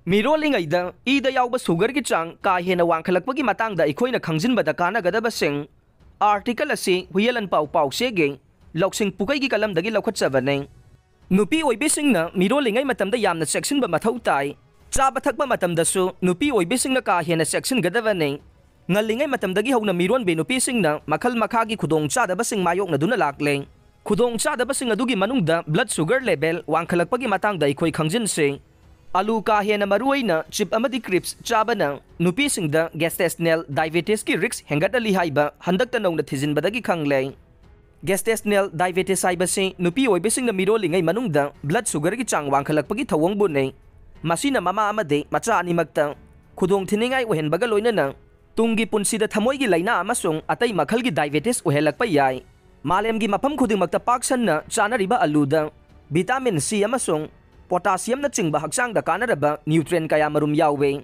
ꯃꯤꯔꯣꯜꯂꯤꯉꯩꯗ ꯏꯗ ꯌꯥꯎꯕ ꯁꯨꯒꯔꯒꯤ ꯆꯥꯡ ꯀꯥ ꯍꯦꯟꯅ ꯋꯥꯡꯈꯠꯂꯛꯄꯒꯤ ꯃꯇꯥꯡꯗ ꯑꯩꯈꯣꯏꯅ ꯈꯪꯖꯤꯟꯕꯗ ꯀꯥꯟꯅꯒꯗꯕꯁꯤꯡ ꯑꯥꯔꯇꯤꯀꯜ ꯑꯁꯤ ꯍꯨꯌꯦꯂꯟ ꯄꯥꯎ ꯄꯥꯎꯆꯦꯒꯤ ꯂꯧꯁꯤꯡ ꯄꯨꯀꯩꯒꯤ ꯀꯂꯝꯗꯒꯤ ꯂꯧꯈꯠꯆꯕꯅꯤ꯫ ꯅꯨꯄꯤ ꯑꯣꯏꯕꯤꯁꯤꯡꯅ ꯃꯤꯔꯣꯜꯂꯤꯉꯩ ꯃꯇꯝꯗ ꯌꯥꯝꯅ ꯆꯦꯛꯁꯤꯟꯕ ꯃꯊꯧ ꯇꯥꯏ꯫ ꯆꯥꯕ ꯊꯛꯄ ꯃꯇꯝꯗꯁꯨ ꯅꯨꯄꯤ ꯑꯣꯏꯕꯤꯁꯤꯡꯅ ꯀꯥ ꯍꯦꯟꯅ ꯆꯦꯛꯁꯤꯟꯒꯗꯕꯅꯤ꯫ ꯉꯜꯂꯤꯉꯩ ꯃꯇꯝꯗꯒꯤ ꯍꯧꯅ ꯃꯤꯔꯣꯟꯕꯤ ꯅꯨꯄꯤꯁꯤꯡꯅ ꯃꯈꯜ ꯃꯈꯥꯒꯤ ꯈꯨꯗꯣꯡꯆꯥꯗꯕꯁꯤꯡ ꯃꯥꯌꯣꯛꯅꯗꯨꯅ ꯂꯥꯛꯂꯦ꯫ ꯈꯨꯗꯣꯡꯆꯥꯗꯕꯁꯤꯡ ꯑꯗꯨꯒꯤ ꯃꯅꯨꯡꯗ ꯕ꯭ꯂꯗ ꯁꯨꯒꯔ ꯂꯦꯚꯦꯜ ꯋꯥꯡꯈꯠꯂꯛꯄꯒꯤ ꯃꯇꯥꯡꯗ ꯑꯩꯈꯣꯏ ꯈꯪꯖꯤꯟꯁꯤ꯫ ꯑꯂꯨ ꯀꯥ ꯍꯦꯟꯅ ꯃꯔꯨꯑꯣꯏꯅ ꯆꯤꯞ ꯑꯃꯗꯤ ꯀ꯭ꯔꯤꯞꯁ ꯆꯥꯕꯅ ꯅꯨꯄꯤꯁꯤꯡꯗ ꯒꯦꯁꯇꯦꯁꯅꯦꯜ ꯗꯥꯏꯕꯦꯇꯤꯁꯀꯤ ꯔꯤꯛꯁ ꯍꯦꯟꯒꯠꯍꯜꯂꯤ ꯍꯥꯏꯕ ꯍꯟꯗꯛꯇ ꯅꯧꯅ ꯊꯤꯖꯤꯟꯕꯗꯒꯤ ꯈꯪꯂꯦ꯫ ꯒꯦꯁꯇꯦꯁꯅꯦꯜ ꯗꯥꯏꯕꯦꯇꯤꯁ ꯍꯥꯏꯕꯁꯤ ꯅꯨꯄꯤ ꯑꯣꯏꯕꯤꯁꯤꯡꯅ ꯃꯤꯔꯣꯜꯂꯤꯉꯩ ꯃꯅꯨꯡꯗ ꯕ꯭ꯂꯗ ꯁꯨꯒꯔꯒꯤ ꯆꯥꯡ ꯋꯥꯡꯈꯠꯂꯛꯄꯒꯤ ꯊꯧꯑꯣꯡꯕꯨꯅꯤ꯫ ꯃꯁꯤꯅ ꯃꯃꯥ ꯑꯃꯗꯤ ꯃꯆꯥ ꯑꯅꯤꯃꯛꯇ ꯈꯨꯗꯣꯡꯊꯤꯅꯤꯡꯉꯥꯏ ꯑꯣꯏꯍꯟꯕꯒ ꯂꯣꯏꯅꯅ ꯇꯨꯡꯒꯤ ꯄꯨꯟꯁꯤꯗ ꯊꯃꯣꯏꯒꯤ ꯂꯥꯏꯅꯥ ꯑꯃꯁꯨꯡ ꯑꯇꯩ ꯃꯈꯜꯒꯤ ꯗꯥꯏꯕꯦꯇꯤꯁ ꯑꯣꯏꯍꯜꯂꯛꯄ ꯌꯥꯏ꯫ ꯃꯥꯂꯦꯝꯒꯤ ꯃꯐꯝ ꯈꯨꯗꯤꯡꯃꯛꯇ ꯄꯥꯛ ꯁꯟꯅ ꯆꯥꯅꯔꯤꯕ ꯑꯂꯨꯗ ꯚꯤꯇꯥꯃꯤꯟ ꯁꯤ ꯑꯃꯁꯨꯡ ꯄꯣꯇꯥꯁꯤꯌꯝꯅꯆꯤꯡꯕ ꯍꯛꯆꯥꯡꯗ ꯀꯥꯟꯅꯔꯕ ꯅ꯭ꯌꯨꯇ꯭ꯔꯦꯟ ꯀꯌꯥꯃꯔꯨꯝ ꯌꯥꯎꯏ꯫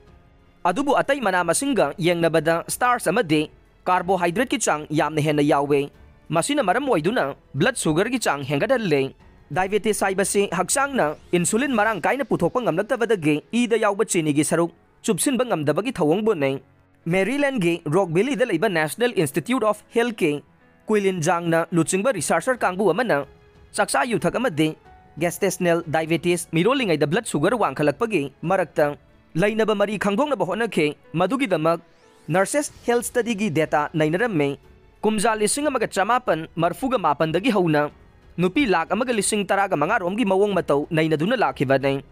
ꯑꯗꯨꯕꯨ ꯑꯇꯩ ꯃꯅꯥ ꯃꯁꯤꯡꯒ ꯌꯦꯡꯅꯕꯗ ꯁ꯭ꯇꯥꯔꯆ ꯑꯃꯗꯤ ꯀꯥꯔꯕꯣꯍꯥꯏꯗ꯭ꯔꯦꯠꯀꯤ ꯆꯥꯡ ꯌꯥꯝꯅ ꯍꯦꯟꯅ ꯌꯥꯎꯏ꯫ ꯃꯁꯤꯅ ꯃꯔꯝ ꯑꯣꯏꯗꯨꯅ ꯕ꯭ꯂꯗ ꯁꯨꯒꯔꯒꯤ ꯆꯥꯡ ꯍꯦꯟꯒꯠꯍꯜꯂꯦ꯫ ꯗꯥꯏꯕꯦꯇꯤꯁ ꯍꯥꯏꯕꯁꯤ ꯍꯛꯆꯥꯡꯅ ꯏꯟꯁꯨꯂꯤꯟ ꯃꯔꯥꯡ ꯀꯥꯏꯅ ꯄꯨꯊꯣꯛꯄ ꯉꯝꯂꯛꯇꯕꯗꯒꯤ ꯏꯗ ꯌꯥꯎꯕ ꯆꯤꯅꯤꯒꯤ ꯁꯔꯨꯛ ꯆꯨꯞꯁꯤꯟꯕ ꯉꯝꯗꯕꯒꯤ ꯊꯧꯑꯣꯡꯕꯨꯅꯤ꯫ ꯃꯦꯔꯤꯂꯦꯟഡꯒꯤ ꯔꯣꯛꯚꯦꯂꯤꯗ ꯂꯩꯕ ꯅꯦꯁꯅꯦꯜ ꯏꯟꯁꯇꯤꯇ꯭ꯌꯨꯠ ꯑꯣꯐ ꯍꯦꯜꯊꯀꯤ ꯀꯨꯏꯂꯤꯟ ꯖꯥꯡꯅ ꯂꯨꯆꯤꯡꯕ ꯔꯤꯁꯥꯔꯆꯔ ꯀꯥꯡꯕꯨ ꯑꯃꯅ ꯆꯥꯛꯆꯥ ꯌꯨꯊꯛ ꯑꯃꯗꯤ ꯒꯦꯁꯇꯦꯁꯅꯦꯜ ꯗꯥꯏꯕꯦꯇꯤꯁ ꯃꯤꯔꯣꯜꯂꯤꯉꯩꯗ ꯕ꯭ꯂꯗ ꯁꯨꯒꯔ ꯋꯥꯡꯈꯠꯂꯛꯄꯒꯤ ꯃꯔꯛꯇ ꯂꯩꯅꯕ ꯃꯔꯤ ꯈꯪꯗꯣꯛꯅꯕ ꯍꯣꯠꯅꯈꯤ꯫ ꯃꯗꯨꯒꯤꯗꯃꯛ ꯅꯔꯁꯦꯁ ꯍꯦꯜꯊ ꯁ꯭ꯇꯗꯤꯒꯤ ꯗꯦꯇꯥ ꯅꯩꯅꯔꯝꯃꯤ꯫ ꯀꯨꯝꯖꯥ 1984ꯗꯒꯤ ꯍꯧꯅ ꯅꯨꯄꯤ 1,15,000 ꯔꯣꯝꯒꯤ ꯃꯑꯣꯡ ꯃꯇꯧ ꯅꯩꯅꯗꯨꯅ ꯂꯥꯛꯈꯤꯕꯅꯤ꯫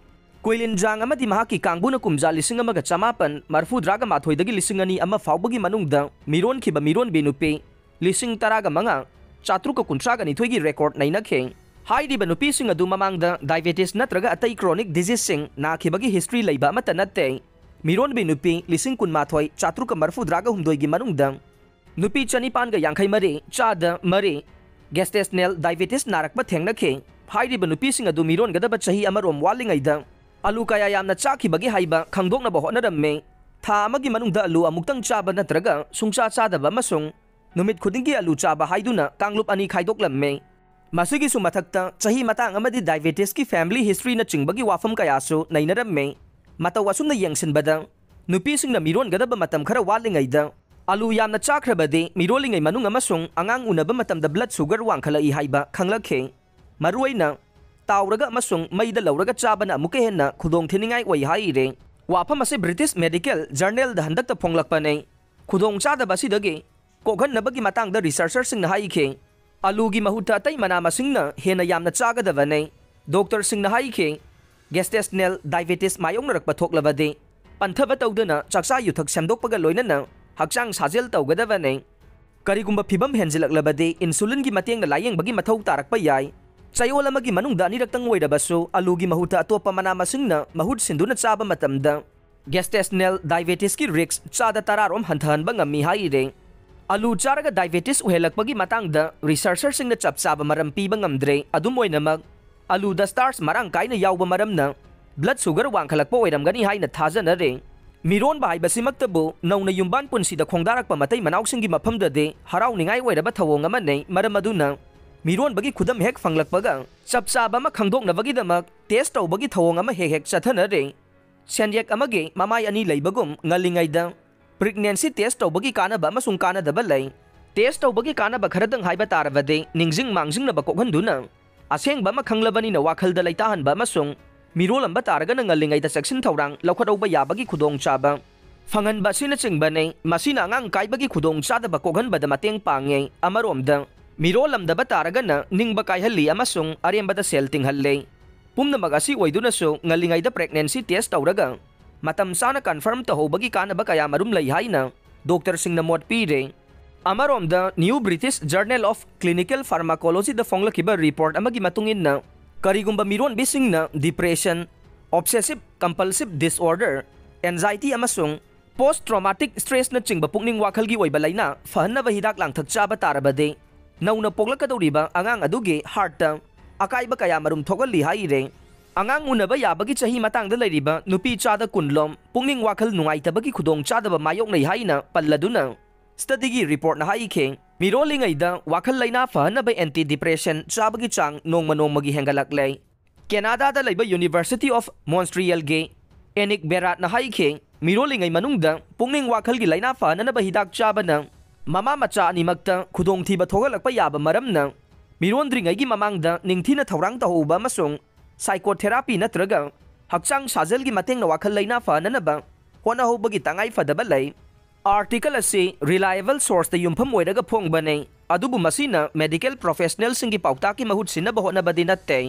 ꯀꯨꯏꯂꯤꯟ ꯖꯥꯡ ꯑꯃꯗꯤ ꯃꯍꯥꯛꯀꯤ ꯀꯥꯡꯕꯨꯅ ꯀꯨꯝꯖꯥ 1982ꯗꯒꯤ 2001 ꯐꯥꯎꯕꯒꯤ ꯃꯅꯨꯡꯗ ꯃꯤꯔꯣꯟꯈꯤꯕ ꯃꯤꯔꯣꯟꯕꯤ ꯅꯨꯄꯤ 15,732ꯒꯤ ꯔꯦꯀꯣꯔꯗ ꯅꯩꯅꯈꯤ꯫ ꯍꯥꯏꯔꯤꯕ ꯅꯨꯄꯤꯁꯤꯡ ꯑꯗꯨ ꯃꯃꯥꯡꯗ ꯗꯥꯏꯕꯦꯇꯤꯁ ꯅꯠꯇ꯭ꯔꯒ ꯑꯇꯩ ꯀ꯭ꯔꯣꯅꯤꯛ ꯗꯤꯖꯤꯖꯁꯤꯡ ꯅꯥꯈꯤꯕꯒꯤ ꯍꯤꯁꯇ꯭ꯔꯤ ꯂꯩꯕ ꯑꯃꯠꯇ ꯅꯠꯇꯦ꯫ ꯃꯤꯔꯣꯟꯕꯤ ꯅꯨꯄꯤ 12,733ꯒꯤ ꯃꯅꯨꯡꯗ ꯅꯨꯄꯤ 953 ꯆꯥꯗ 4 ꯒꯦꯁꯇꯦꯁꯅꯦꯜ ꯗꯥꯏꯕꯦꯇꯤꯁ ꯅꯥꯔꯛꯄ ꯊꯦꯡꯅꯈꯤ꯫ ꯍꯥꯏꯔꯤꯕ ꯅꯨꯄꯤꯁꯤꯡ ꯑꯗꯨ ꯃꯤꯔꯣꯟꯒꯗꯕ ꯆꯍꯤ ꯑꯃꯔꯣꯝ ꯋꯥꯠꯂꯤꯉꯩꯗ ꯑꯂꯨ ꯀꯌꯥ ꯌꯥꯝꯅ ꯆꯥꯈꯤꯕꯒꯦ ꯍꯥꯏꯕ ꯈꯪꯗꯣꯛꯅꯕ ꯍꯣꯠꯅꯔꯝꯃꯤ꯫ ꯊꯥ ꯑꯃꯒꯤ ꯃꯅꯨꯡꯗ ꯑꯂꯨ ꯑꯃꯨꯛꯇꯪ ꯆꯥꯕ ꯅꯠꯇ꯭ꯔꯒ ꯁꯨꯡꯆꯥ ꯆꯥꯗꯕ ꯑꯃꯁꯨꯡ ꯅꯨꯃꯤꯠ ꯈꯨꯗꯤꯡꯒꯤ ꯑꯂꯨ ꯆꯥꯕ ꯍꯥꯏꯗꯨꯅ ꯀꯥꯡꯂꯨꯞ ꯑꯅꯤ ꯈꯥꯏꯗꯣꯛꯂꯝꯃꯤ꯫ ꯃꯁꯤꯒꯤꯁꯨ ꯃꯊꯛꯇ ꯆꯍꯤ ꯃꯇꯥꯡ ꯑꯃꯗꯤ ꯗꯥꯏꯕꯦꯇꯤꯁꯀꯤ ꯐꯦꯃꯤꯂꯤ ꯍꯤꯁꯇ꯭ꯔꯤꯅꯆꯤꯡꯕꯒꯤ ꯋꯥꯐꯝ ꯀꯌꯥꯁꯨ ꯅꯩꯅꯔꯝꯃꯤ꯫ ꯃꯇꯧ ꯑꯁꯨꯝꯅ ꯌꯦꯡꯁꯤꯟꯕꯗ ꯅꯨꯄꯤꯁꯤꯡꯅ ꯃꯤꯔꯣꯟꯒꯗꯕ ꯃꯇꯝ ꯈꯔ ꯋꯥꯠꯂꯤꯉꯩꯗ ꯑꯂꯨ ꯌꯥꯝꯅ ꯆꯥꯈ꯭ꯔꯕꯗꯤ ꯃꯤꯔꯣꯜꯂꯤꯉꯩ ꯃꯅꯨꯡ ꯑꯃꯁꯨꯡ ꯑꯉꯥꯡ ꯎꯅꯕ ꯃꯇꯝꯗ ꯕ꯭ꯂꯗ ꯁꯨꯒꯔ ꯋꯥꯡꯈꯠꯂꯛꯏ ꯍꯥꯏꯕ ꯈꯪꯂꯛꯈꯤ꯫ ꯃꯔꯨꯑꯣꯏꯅ ꯇꯥꯎꯔꯒ ꯑꯃꯁꯨꯡ ꯃꯩꯗ ꯂꯧꯔꯒ ꯆꯥꯕꯅ ꯑꯃꯨꯛꯀ ꯍꯦꯟꯅ ꯈꯨꯗꯣꯡꯊꯤꯅꯤꯡꯉꯥꯏ ꯑꯣꯏ ꯍꯥꯏꯔꯤ꯫ ꯋꯥꯐꯝ ꯑꯁꯤ ꯕ꯭ꯔꯤꯇꯤꯁ ꯃꯦꯗꯤꯀꯦꯜ ꯖꯔꯅꯦꯜꯗ ꯍꯟꯗꯛꯇ ꯐꯣꯡꯂꯛꯄꯅꯤ꯫ ꯈꯨꯗꯣꯡꯆꯥꯗꯕ ꯑꯁꯤꯗꯒꯤ ꯀꯣꯛꯍꯟꯅꯕꯒꯤ ꯃꯇꯥꯡꯗ ꯔꯤꯁꯔꯆꯔꯁꯤꯡꯅ ꯍꯥꯏꯈꯤ ꯑꯂꯨꯒꯤ ꯃꯍꯨꯠꯇ ꯑꯇꯩ ꯃꯅꯥ ꯃꯁꯤꯡꯅ ꯍꯦꯟꯅ ꯌꯥꯝꯅ ꯆꯥꯒꯗꯕꯅꯤ꯫ ꯗꯣꯛꯇꯔꯁꯤꯡꯅ ꯍꯥꯏꯈꯤ ꯒꯦꯁꯇꯦꯁꯅꯦꯜ ꯗꯥꯏꯕꯦꯇꯤꯁ ꯃꯥꯌꯣꯛꯅꯔꯛꯄ ꯊꯣꯛꯂꯕꯗꯤ ꯄꯟꯊꯕ ꯇꯧꯗꯨꯅ ꯆꯥꯛꯆꯥ ꯌꯨꯊꯛ ꯁꯦꯝꯗꯣꯛꯄꯒ ꯂꯣꯏꯅꯅ ꯍꯛꯆꯥꯡ ꯁꯥꯖꯦꯜ ꯇꯧꯒꯗꯕꯅꯤ꯫ ꯀꯔꯤꯒꯨꯝꯕ ꯐꯤꯚꯝ ꯍꯦꯟꯖꯤꯜꯂꯛꯂꯕꯗꯤ ꯏꯟꯁꯨꯂꯤꯟꯒꯤ ꯃꯇꯦꯡꯅ ꯂꯥꯌꯦꯡꯕꯒꯤ ꯃꯊꯧ ꯇꯥꯔꯛꯄ ꯌꯥꯏ꯫ ꯆꯌꯣꯜ ꯑꯃꯒꯤ ꯃꯅꯨꯡꯗ ꯑꯅꯤꯔꯛꯇꯪ ꯑꯣꯏꯔꯕꯁꯨ ꯑꯂꯨꯒꯤ ꯃꯍꯨꯠꯇ ꯑꯇꯣꯞꯄ ꯃꯅꯥ ꯃꯁꯤꯡꯅ ꯃꯍꯨꯠ ꯁꯤꯟꯗꯨꯅ ꯆꯥꯕ ꯃꯇꯝꯗ ꯒꯦꯁꯇꯦꯁꯅꯦꯜ ꯗꯥꯏꯕꯦꯇꯤꯁꯀꯤ ꯔꯤꯛꯁ ꯆꯥꯗ 10 ꯔꯣꯝ ꯍꯟꯊꯍꯟꯕ ꯉꯝꯃꯤ ꯍꯥꯏꯔꯤ꯫ ꯑꯂꯨ ꯆꯥꯔꯒ ꯗꯥꯏꯕꯦꯇꯤꯁ ꯑꯣꯏꯍꯜꯂꯛꯄꯒꯤ ꯃꯇꯥꯡꯗ ꯔꯤꯁꯔꯆꯔꯁꯤꯡꯅ ꯆꯞ ꯆꯥꯕ ꯃꯔꯝ ꯄꯤꯕ ꯉꯝꯗ꯭ꯔꯦ꯫ ꯑꯗꯨꯝ ꯑꯣꯏꯅꯃꯛ ꯑꯂꯨꯗ ꯁ꯭ꯇꯥꯔꯆ ꯃꯔꯥꯡ ꯀꯥꯏꯅ ꯌꯥꯎꯕ ꯃꯔꯝꯅ ꯕ꯭ꯂꯗ ꯁꯨꯒꯔ ꯋꯥꯡꯈꯠꯂꯛꯄ ꯑꯣꯏꯔꯝꯒꯅꯤ ꯍꯥꯏꯅ ꯊꯥꯖꯅꯔꯤ꯫ ꯃꯤꯔꯣꯟꯕ ꯍꯥꯏꯕꯁꯤꯃꯛꯇꯕꯨ ꯅꯧꯅ ꯌꯨꯝꯕꯥꯟ ꯄꯨꯟꯁꯤꯗ ꯈꯣꯡꯗꯥꯔꯛꯄ ꯃꯇꯩ ꯃꯅꯥꯎꯁꯤꯡꯒꯤ ꯃꯐꯝꯗꯗꯤ ꯍꯔꯥꯎꯅꯤꯡꯉꯥꯏ ꯑꯣꯏꯔꯕ ꯊꯧꯑꯣꯡ ꯑꯃꯅꯤ꯫ ꯃꯔꯝ ꯑꯗꯨꯅ ꯃꯤꯔꯣꯟꯕꯒꯤ ꯈꯨꯗꯝ ꯍꯦꯛ ꯐꯪꯂꯛꯄꯒ ꯆꯞ ꯆꯥꯕ ꯑꯃ ꯈꯪꯗꯣꯛꯅꯕꯒꯤꯗꯃꯛ ꯇꯦꯁ ꯇꯧꯕꯒꯤ ꯊꯧꯑꯣꯡ ꯑꯃ ꯍꯦꯛ ꯆꯠꯊꯅꯔꯤ꯫ ꯁꯦꯟꯌꯦꯛ ꯑꯃꯒꯤ ꯃꯃꯥꯏ ꯑꯅꯤ ꯂꯩꯕꯒꯨꯝ ꯉꯜꯂꯤꯉꯩꯗ ꯄ꯭ꯔꯦꯒꯅꯦꯟꯁꯤ ꯇꯦꯁ ꯇꯧꯕꯒꯤ ꯀꯥꯟꯅꯕ ꯑꯃꯁꯨꯡ ꯀꯥꯟꯅꯗꯕ ꯂꯩ꯫ ꯇꯦꯁ ꯇꯧꯕꯒꯤ ꯀꯥꯟꯅꯕ ꯈꯔꯗꯪ ꯍꯥꯏꯕ ꯇꯥꯔꯕꯗꯤ ꯅꯤꯡꯖꯤꯡ ꯃꯥꯡꯖꯤꯡꯅꯕ ꯀꯣꯛꯍꯟꯗꯨꯅ ꯑꯁꯦꯡꯕ ꯑꯃ ꯈꯪꯂꯕꯅꯤꯅ ꯋꯥꯈꯜꯗ ꯂꯩꯇꯥꯍꯟꯕ ꯑꯃꯁꯨꯡ ꯃꯤꯔꯣꯜꯂꯝꯕ ꯇꯥꯔꯒꯅ ꯉꯜꯂꯤꯉꯩꯗ ꯆꯦꯛꯁꯤꯟ ꯊꯧꯔꯥꯡ ꯂꯧꯈꯠꯍꯧꯕ ꯌꯥꯕꯒꯤ ꯈꯨꯗꯣꯡꯆꯥꯕ ꯐꯪꯍꯟꯕ ꯑꯁꯤꯅꯆꯤꯡꯕꯅꯤ꯫ ꯃꯁꯤꯅ ꯑꯉꯥꯡ ꯀꯥꯏꯕꯒꯤ ꯈꯨꯗꯣꯡꯆꯥꯗꯕ ꯀꯣꯛꯍꯟꯕꯗ ꯃꯇꯦꯡ ꯄꯥꯡꯉꯤ꯫ ꯑꯃꯔꯣꯝꯗ ꯃꯤꯔꯣꯜꯂꯝꯗꯕ ꯇꯥꯔꯒꯅ ꯅꯤꯡꯕ ꯀꯥꯏꯍꯜꯂꯤ ꯑꯃꯁꯨꯡ ꯑꯔꯦꯝꯕꯗ ꯁꯦꯜ ꯇꯤꯡꯍꯜꯂꯤ꯫ ꯄꯨꯝꯅꯃꯛ ꯑꯁꯤ ꯑꯣꯏꯗꯨꯅꯁꯨ ꯉꯜꯂꯤꯉꯩꯗ ꯄ꯭ꯔꯦꯒꯅꯦꯟꯁꯤ ꯇꯦꯁ ꯇꯧꯔꯒ ꯃꯇꯝ ꯆꯥꯅ ꯀꯟꯐꯥꯔꯝ ꯇꯧꯍꯧꯕꯒꯤ ꯀꯥꯟꯅꯕ ꯀꯌꯥꯃꯔꯨꯝ ꯂꯩ ꯍꯥꯏꯅ ꯗꯣꯛꯇꯔꯁꯤꯡꯅ ꯃꯣꯠ ꯄꯤꯔꯤ꯫ ꯑꯃꯔꯣꯝꯗ new British journal of clinical ꯐꯥꯔꯃꯥꯀꯣꯂꯣꯖꯤꯗ ꯐꯣꯡꯂꯛꯈꯤꯕ ꯔꯤꯄꯣꯔꯠ ꯑꯃꯒꯤ ꯃꯇꯨꯡ ꯏꯟꯅ ꯀꯔꯤꯒꯨꯝꯕ ꯃꯤꯔꯣꯟꯕꯤꯁꯤꯡꯅ depression, obsessive compulsive disorder, anxiety ꯑꯃꯁꯨꯡ ꯄꯣꯁ ꯇ꯭ꯔꯣꯃꯥꯇꯤꯛ ꯁ꯭ꯇ꯭ꯔꯦꯁꯅꯆꯤꯡꯕ ꯄꯨꯛꯅꯤꯡ ꯋꯥꯈꯜꯒꯤ ꯑꯣꯏꯕ ꯂꯥꯏꯅꯥ ꯐꯍꯟꯅꯕ ꯍꯤꯗꯥꯛ ꯂꯥꯡꯊꯛ ꯆꯥꯕ ꯇꯥꯔꯕꯗꯤ ꯅꯧꯅ ꯄꯣꯛꯂꯛꯀꯗꯧꯔꯤꯕ ꯑꯉꯥꯡ ꯑꯗꯨꯒꯤ ꯍꯥꯔꯠꯇ ꯑꯀꯥꯏꯕ ꯀꯌꯥꯃꯔꯨꯝ ꯊꯣꯛꯍꯜꯂꯤ ꯍꯥꯏꯔꯤ꯫ ꯑꯉꯥꯡ ꯎꯅꯕ ꯌꯥꯕꯒꯤ ꯆꯍꯤ ꯃꯇꯥꯡꯗ ꯂꯩꯔꯤꯕ ꯅꯨꯄꯤ ꯆꯥꯗ 10 ꯄꯨꯛꯅꯤꯡ ꯋꯥꯈꯜ ꯅꯨꯡꯉꯥꯏꯇꯕꯒꯤ ꯈꯨꯗꯣꯡꯆꯥꯗꯕ ꯃꯥꯌꯣꯛꯅꯩ ꯍꯥꯏꯅ ꯄꯜꯂꯗꯨꯅ ꯁ꯭ꯇꯗꯤꯒꯤ ꯔꯤꯄꯣꯔꯠꯅ ꯍꯥꯏꯈꯤ ꯃꯤꯔꯣꯜꯂꯤꯉꯩꯗ ꯋꯥꯈꯜ ꯂꯩꯅꯥ ꯐꯍꯟꯅꯕ ꯑꯦꯟꯇꯤ ꯗꯤꯄ꯭ꯔꯦꯁꯟ ꯆꯥꯕꯒꯤ ꯆꯥꯡ ꯅꯣꯡꯃ ꯅꯣꯡꯃꯒꯤ ꯍꯦꯟꯒꯠꯂꯛꯂꯦ꯫ ꯀꯦꯅꯥꯗꯥꯗ ꯂꯩꯕ ꯌꯨꯅꯤꯚꯔꯁꯤꯇꯤ ꯑꯣꯐ ꯃꯣꯟꯇ꯭ꯔꯤꯌꯜꯒꯤ एनिक बेराटना हाइखे मिरोलिंगै मनुंगदा पुंगनिंग वाखलगी लाइना फननबा हिदाक चाबना ममा मचा अनिमक्ता खुदोंथीबा थोगलकपा याबा मरमना मिरोंद्रिंगैगी ममांगदा निंगथीना थौरांग तहौबा अमसुंग साइकोथेरापी नत्रगा हक्चांग साजलगी मतेंगना वाखल लाइना फननबा होनाहोबगी तंगाई फदबा लई आर्टिकल असी रिलायबल सोर्स ता युमफम ओइरगा फोंगबने अदुबु मसीना मेडिकल प्रोफेशनल सिंगी पाउताकी महुत सिनबा होनबदी नत्ते